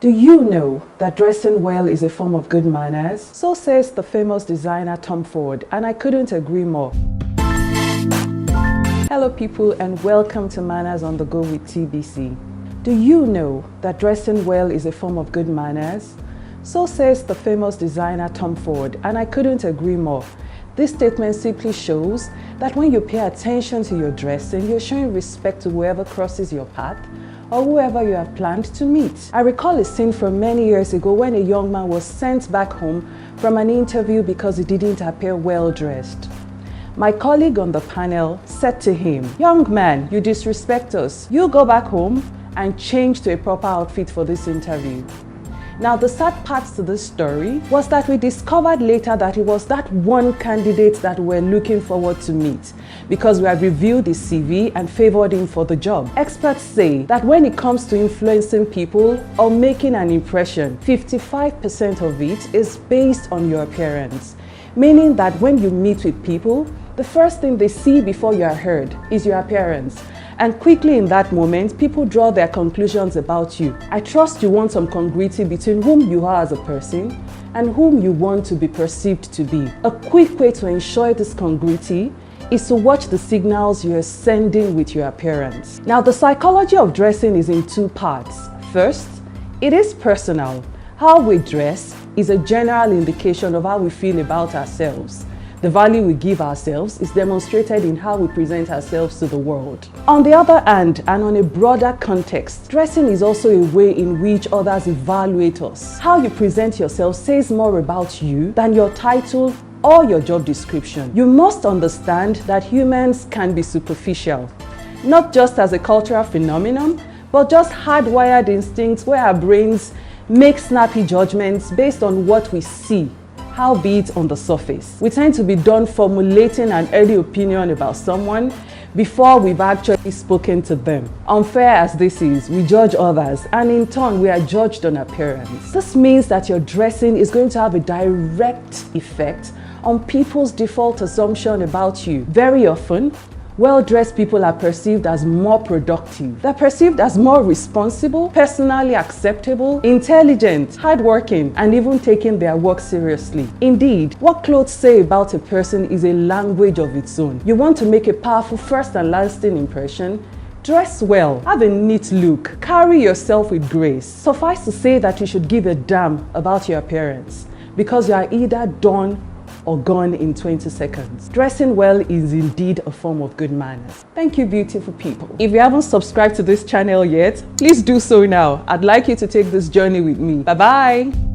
Do you know that dressing well is a form of good manners? So says the famous designer Tom Ford, and I couldn't agree more. Hello people, and welcome to Manners on the Go with TBC. Do you know that dressing well is a form of good manners? So says the famous designer Tom Ford, and I couldn't agree more. This statement simply shows that when you pay attention to your dressing, you're showing respect to whoever crosses your path or whoever you have planned to meet. I recall a scene from many years ago when a young man was sent back home from an interview because he didn't appear well dressed. My colleague on the panel said to him, "Young man, you disrespect us. You go back home and change to a proper outfit for this interview." Now, the sad part to this story was that we discovered later that it was that one candidate that we were looking forward to meet because we had reviewed his CV and favored him for the job. Experts say that when it comes to influencing people or making an impression, 55% of it is based on your appearance, meaning that when you meet with people, the first thing they see before you are heard is your appearance. And quickly in that moment, people draw their conclusions about you. I trust you want some congruity between whom you are as a person and whom you want to be perceived to be. A quick way to ensure this congruity is to watch the signals you're sending with your appearance. Now, the psychology of dressing is in two parts. First, it is personal. How we dress is a general indication of how we feel about ourselves. The value we give ourselves is demonstrated in how we present ourselves to the world. On the other hand, and on a broader context, dressing is also a way in which others evaluate us. How you present yourself says more about you than your title or your job description. You must understand that humans can be superficial, not just as a cultural phenomenon, but just hardwired instincts where our brains make snappy judgments based on what we see, howbeit on the surface. We tend to be done formulating an early opinion about someone before we've actually spoken to them. Unfair as this is, we judge others, and in turn we are judged on appearance. This means that your dressing is going to have a direct effect on people's default assumption about you. Very often, well-dressed people are perceived as more productive. They're perceived as more responsible, personally acceptable, intelligent, hardworking, and even taking their work seriously. Indeed, what clothes say about a person is a language of its own. You want to make a powerful first and lasting impression? Dress well, have a neat look, carry yourself with grace. Suffice to say that you should give a damn about your appearance because you are either done or gone in 20 seconds. Dressing well is indeed a form of good manners. Thank you, beautiful people. If you haven't subscribed to this channel yet, please do so now. I'd like you to take this journey with me. Bye-bye.